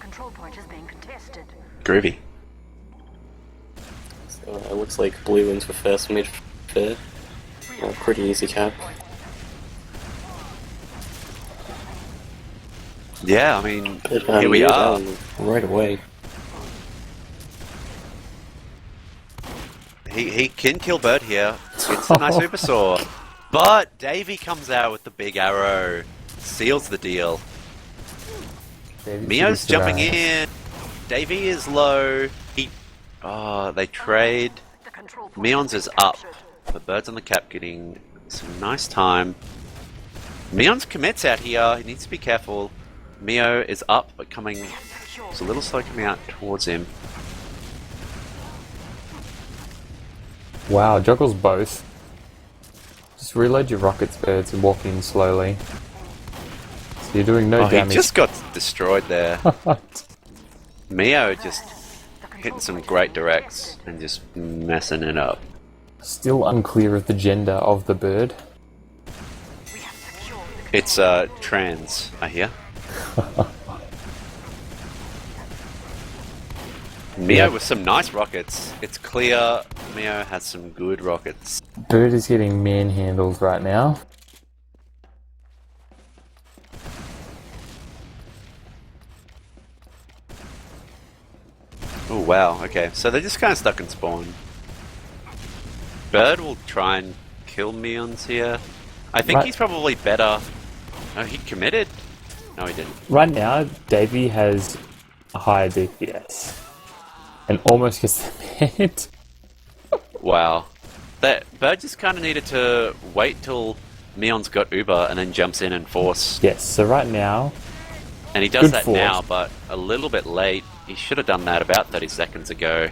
control point is being contested. Groovy. So it looks like blue wins for first mid fair. Pretty easy cap. Yeah, I mean, But, here we are. Right away. He can kill Bird here. It's a nice super saw. But Davey comes out with the big arrow. Seals the deal. Mio's jumping in. Davey is low. They trade. Meon's is up. But Bird's on the cap getting some nice time. Meon's commits out here. He needs to be careful. Mio is up, but it's a little slow coming out towards him. Wow, juggles both. Just reload your rockets, Birds, and walk in slowly. So you're doing no damage. He just got destroyed there. Mio just hitting some great directs and just messing it up. Still unclear of the gender of the bird. It's trans, I hear. Mio with some nice rockets. It's clear Mio has some good rockets. Bird is getting manhandled right now. Oh wow, okay. So they're just kind of stuck in spawn. Bird will try and kill Meons here. I think he's probably better. Oh, he committed? No, he didn't. Right now, Davey has a higher DPS. And almost gets the hit. Wow. That Bird just kind of needed to wait till Meon's got Uber and then jumps in and force. Yes, so right now... And he does that now, but a little bit late. He should have done that about 30 seconds ago.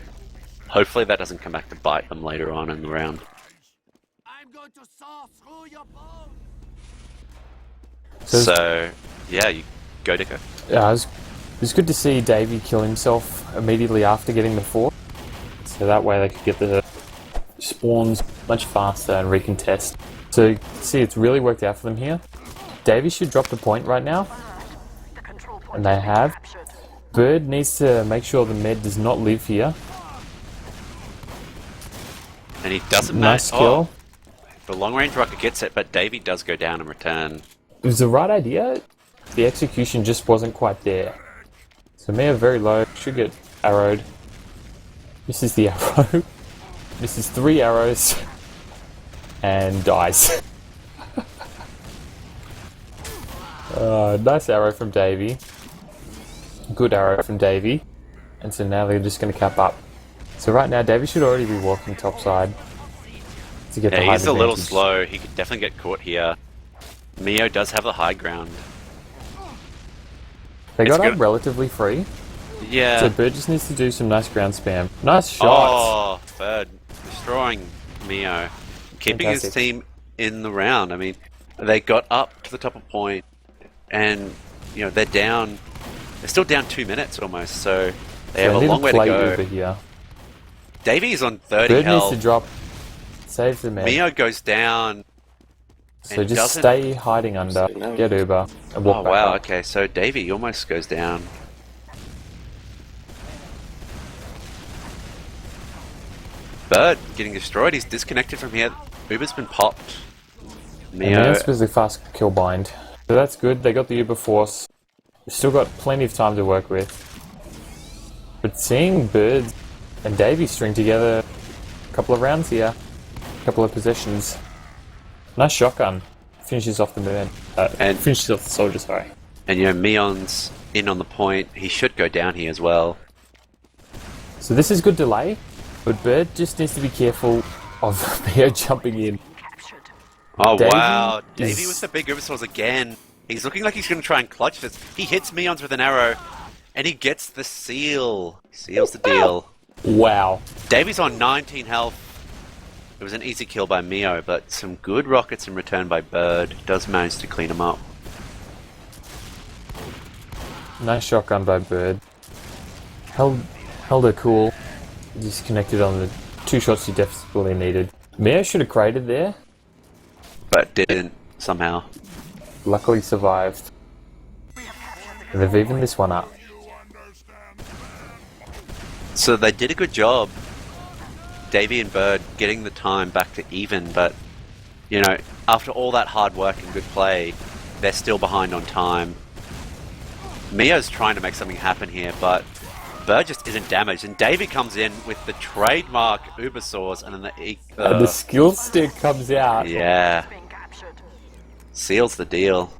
Hopefully that doesn't come back to bite them later on in the round. I'm going to saw through your bones. So yeah, you go, Dicko. Yeah, it was good to see Davey kill himself immediately after getting the fort. So that way they could get the spawns much faster and recontest. So see, it's really worked out for them here. Davey should drop the point right now. And they have. Bird needs to make sure the med does not live here. And he doesn't Nice kill. The long range rocket gets it, but Davey does go down in return. It was the right idea. The execution just wasn't quite there. So Mia very low, should get arrowed. Misses the arrow. Misses 3 arrows. And dies. Nice arrow from Davey. Good arrow from Davey. And so now they're just going to cap up. So right now Davey should already be walking topside to get the high he's a little advantage. slow. He could definitely get caught here. Mio does have the high ground. They got up relatively free. Yeah. So Bird just needs to do some nice ground spam. Nice shots! Oh, Bird destroying Mio. Keeping Fantastic. his team in the round. I mean, they got up to the top of point and, you know, they're down. They're still down 2 minutes almost, so they have a long way to go. Over here. Davey's on 30 Bird health. needs to drop. Save the man. Mio goes down. So just stay hiding under, get Uber, and walk back up. Okay, so Davey almost goes down. Bird getting destroyed, he's disconnected from here. Uber's been popped. And this was the fast kill bind. So that's good, they got the Uber force. We've still got plenty of time to work with. But seeing Bird and Davey string together a couple of rounds here, a couple of possessions. Nice shotgun. Finishes off the man. And finishes off the soldier, sorry. And you know, Meon's in on the point. He should go down here as well. So this is good delay, but Bird just needs to be careful of Mio jumping in. Oh Davey wow, Davey with the big overswords again. He's looking like he's going to try and clutch this. He hits Meons with an arrow, and he gets the seal. Seals the deal. Wow. Davey's on 19 health. It was an easy kill by Mio, but some good rockets in return by Bird. Does manage to clean him up. Nice shotgun by Bird. Held her cool. Just connected on the 2 shots he desperately needed. Mio should have crated there. But didn't, somehow. Luckily survived. And they've evened this one up. So they did a good job, Davey and Bird, getting the time back to even, but, you know, after all that hard work and good play, they're still behind on time. Mio's trying to make something happen here, but Bird just isn't damaged, and Davey comes in with the trademark Uber Source, and then the skill stick comes out. Yeah. Being captured. Seals the deal.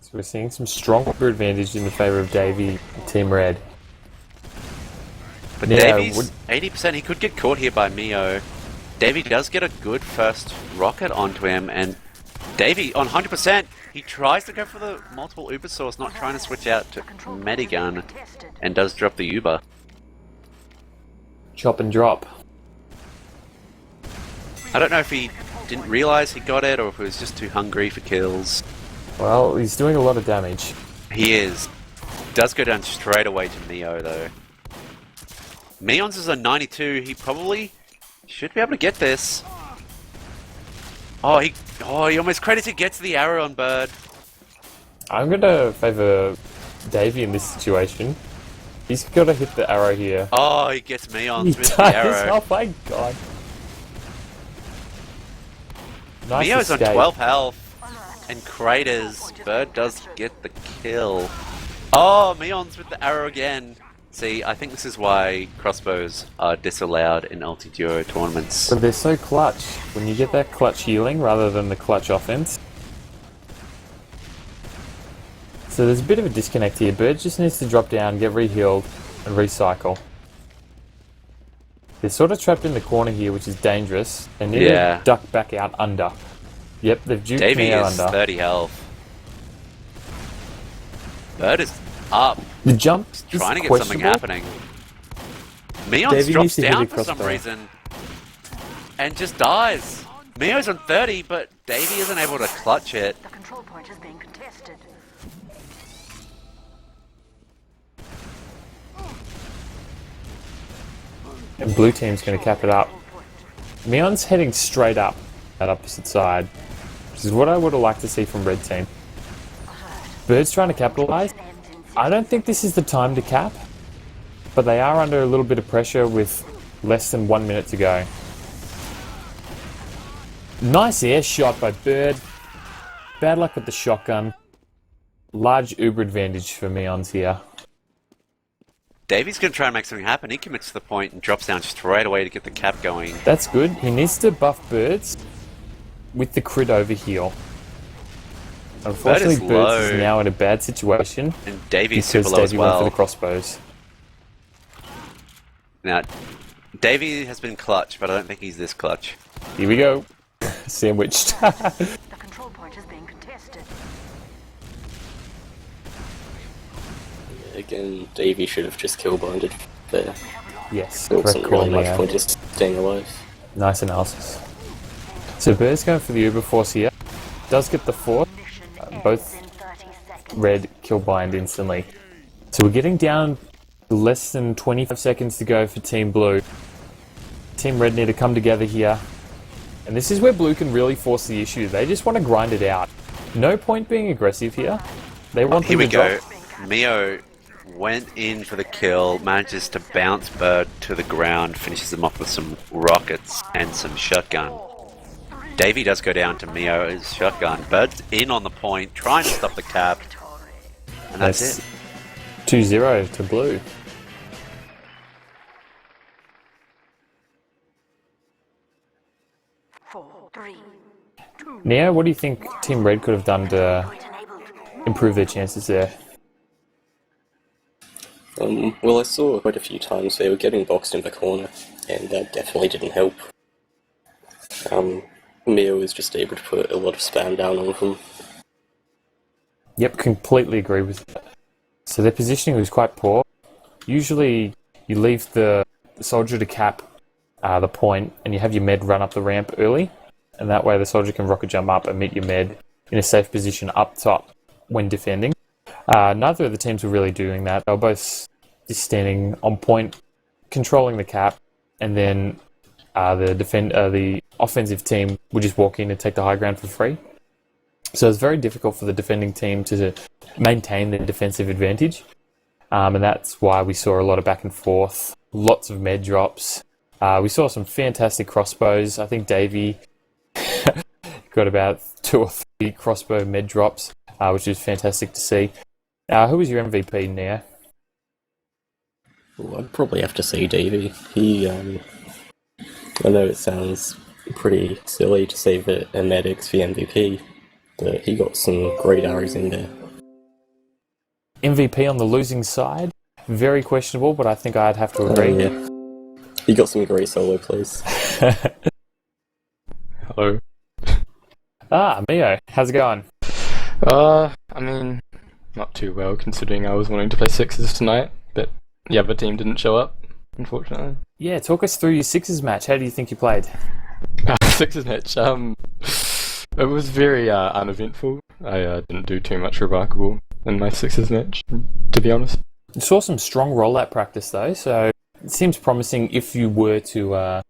So we're seeing some strong advantage in the favour of Davey and Team Red. But Yeah, Davey's 80%, he could get caught here by Mio. Davey does get a good first rocket onto him, and Davey on 100%, he tries to go for the multiple Uber source, not trying to switch out to Medigun, and does drop the Uber. Chop and drop. I don't know if he didn't realise he got it, or if he was just too hungry for kills. Well, he's doing a lot of damage. He is. Does go down straight away to Mio, though. Meons is a 92, he probably should be able to get this. He almost credits it, gets the arrow on Bird. I'm going to favour Davey in this situation. He's got to hit the arrow here. Oh, he gets Meons He with does. the arrow. Oh my god. Nice Mio's on escape. 12 health, and Craters. Bird does get the kill. Oh, Meons with the arrow again. See, I think this is why crossbows are disallowed in Ultiduo tournaments. But they're so clutch. When you get that clutch healing rather than the clutch offense. So there's a bit of a disconnect here. Bird just needs to drop down, get re-healed, and recycle. They're sort of trapped in the corner here, which is dangerous. They need to duck back out under. Yep, they've duped Davey me out is under. 30 health. Bird is up, The jump is trying to get something questionable. happening. Meons Davey drops needs to hit down a for some crossbow. reason, and just dies. Mio's on 30, but Davey isn't able to clutch it. The control point is being contested. And blue team's going to cap it up. Meon's heading straight up that opposite side, which is what I would have liked to see from red team. Bird's trying to capitalize. I don't think this is the time to cap, but they are under a little bit of pressure with less than 1 minute to go. Nice air shot by Bird. Bad luck with the shotgun. Large Uber advantage for Meons here. Davey's going to try and make something happen. He commits to the point and drops down straight away to get the cap going. That's good. He needs to buff Birds with the crit over heal. Unfortunately, Bird is Birds is low. now in a bad situation And Davey's super because low as Davey went for well. the crossbows. Now, Davey has been clutch, but I don't think he's this clutch. Here we go. Sandwiched. The control point is being contested. Again, Davey should have just kill binded there. Yes, There correct wasn't call, really much Leo. point just staying alive. Nice analysis. So Bird's going for the Uber Force here. Does get the fourth. Both In 30 seconds. red kill bind instantly. So we're getting down to less than 25 seconds to go for Team Blue. Team Red need to come together here. And this is where Blue can really force the issue. They just want to grind it out. No point being aggressive here. They want Here them we to go. drop. Mio went in for the kill, manages to bounce Bird to the ground, finishes him off with some rockets and some shotgun. Davey does go down to Mio's shotgun. Bird's in on the point, trying to stop the cap. And that's it. 2-0 to Blue. Four, three, two. Neo, what do you think Team Red could have done to Point enabled. improve their chances there? Well, I saw quite a few times they were getting boxed in the corner, and that definitely didn't help. Mio was just able to put a lot of spam down on them. Yep, completely agree with that. So their positioning was quite poor. Usually you leave the soldier to cap the point and you have your med run up the ramp early, and that way the soldier can rocket jump up and meet your med in a safe position up top when defending. Neither of the teams were really doing that. They were both just standing on point, controlling the cap, and then the offensive team would just walk in and take the high ground for free. So it's very difficult for the defending team to maintain their defensive advantage. and that's why we saw a lot of back and forth, lots of med drops. We saw some fantastic crossbows. I think Davey got about 2 or 3 crossbow med drops, which is fantastic to see. Who was your MVP, Neo? Well, I'd probably have to say Davey. He, I know it sounds pretty silly to say that a medic's the MVP, but he got some great arrows in there. MVP on the losing side? Very questionable, but I think I'd have to agree. Yeah. He got some great solo plays. Hello. Mio, how's it going? I mean, not too well considering I was wanting to play sixes tonight, but the other team didn't show up, unfortunately. Yeah, talk us through your sixes match. How do you think you played? Sixes match. It was very uneventful. I didn't do too much remarkable in my sixes match, to be honest. You saw some strong rollout practice though, so it seems promising if you were to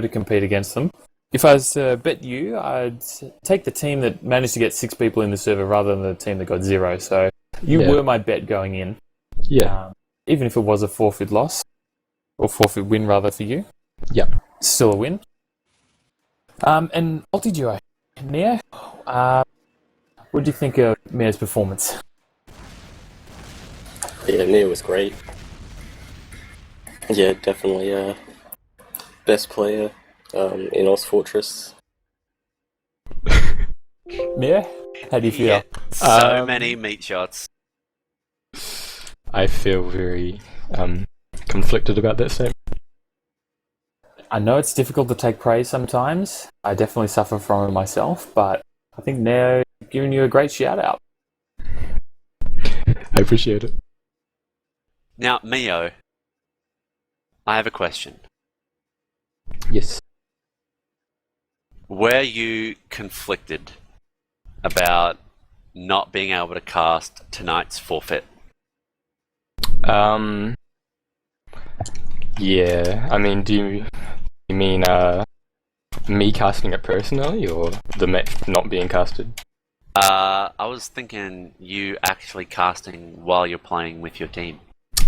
compete against them. If I was to bet you, I'd take the team that managed to get 6 people in the server rather than the team that got 0. So you were my bet going in. Yeah. Even if it was a forfeit loss, or forfeit win rather for you. Yeah. Still a win. And Ultiduo, Neo, what do you think of Neo's performance? Yeah, Neo was great. Yeah, definitely best player in Oz Fortress. Neo, how do you feel? Yeah, so many meat shots. I feel very conflicted about that statement. I know it's difficult to take praise sometimes. I definitely suffer from it myself, but I think Neo giving you a great shout out. I appreciate it. Now, Mio, I have a question. Yes. Were you conflicted about not being able to cast tonight's forfeit? Yeah. I mean, do you mean me casting it personally, or the match not being casted? I was thinking you actually casting while you're playing with your team.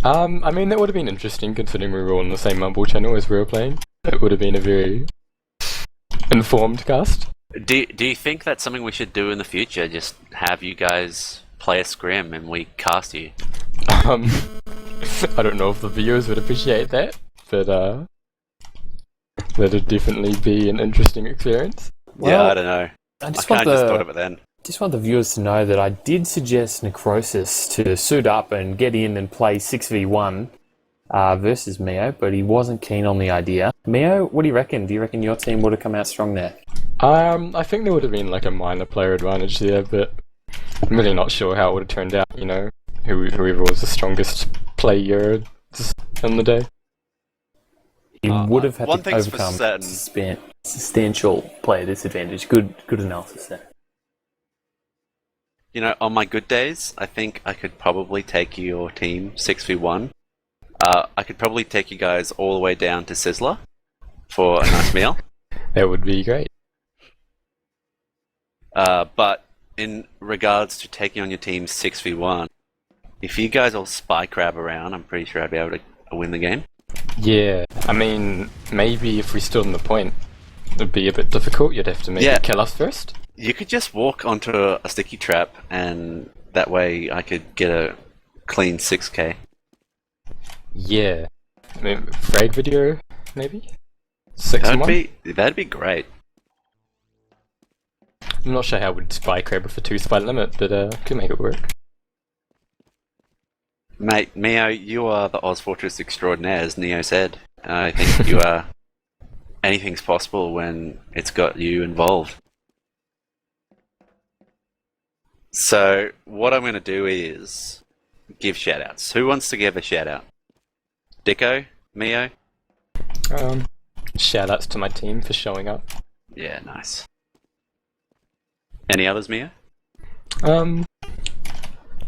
I mean, that would have been interesting considering we were on the same Mumble channel as we were playing. It would have been a very informed cast. Do you think that's something we should do in the future? Just have you guys play a scrim and we cast you? I don't know if the viewers would appreciate that, but that'd definitely be an interesting experience. Yeah, I don't know. I just thought of it then. Just want the viewers to know that I did suggest Necrosis to suit up and get in and play 6v1 versus Mio, but he wasn't keen on the idea. Mio, what do you reckon? Do you reckon your team would have come out strong there? I think there would have been like a minor player advantage there, but I'm really not sure how it would have turned out, you know, whoever was the strongest player in the day. He would have had one to thing's for overcome certain. substantial player disadvantage. Good analysis there. You know, on my good days, I think I could probably take your team 6v1. I could probably take you guys all the way down to Sizzler for a nice meal. That would be great. But in regards to taking on your team 6v1, if you guys all spy crab around, I'm pretty sure I'd be able to win the game. Yeah, I mean, maybe if we stood on the point, it'd be a bit difficult. You'd have to maybe kill us first. You could just walk onto a sticky trap, and that way I could get a clean 6k. Yeah. I mean, frag video, maybe? 6-1? That'd be great. I'm not sure how we'd spy crab with a 2 spy limit, but could make it work. Mate, Mio, you are the Oz Fortress extraordinaire, as Neo said. I think you are. Anything's possible when it's got you involved. So, what I'm going to do is give shoutouts. Who wants to give a shoutout? Dicko? Mio? Shoutouts to my team for showing up. Yeah, nice. Any others, Mio?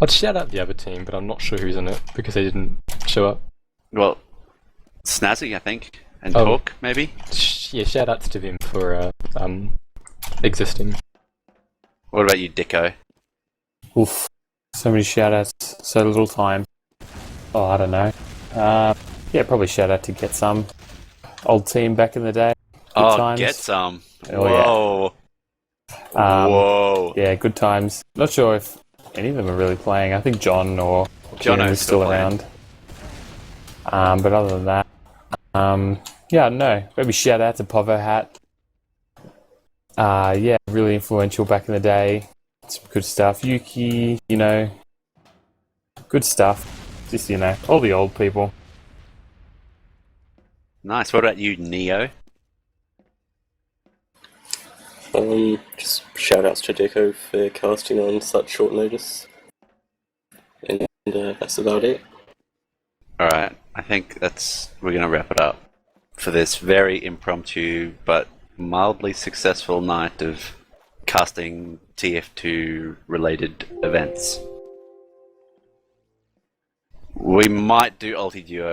I'd shout out the other team, but I'm not sure who's in it because they didn't show up. Well, Snazzy, I think, and Talk, maybe? Yeah, shoutouts to them for existing. What about you, Dicko? Oof. So many shoutouts, so little time. Oh, I don't know. Yeah, probably shout out to Get Some. Old team back in the day. Good times. Get some. Oh, yeah. Whoa. Whoa. Yeah, good times. Not sure if any of them are really playing. I think John or Jim Jono's is still still around. But other than that, yeah, I don't know. Maybe shout out to Povo Hat. Yeah, really influential back in the day. Some good stuff. Yuki, you know, good stuff. Just, you know, all the old people. Nice. What about you, Neo? Just shout outs to Dicko for casting on such short notice. And that's about it. Alright, I think we're going to wrap it up for this very impromptu but mildly successful night of casting TF2 related events. We might do Ultiduo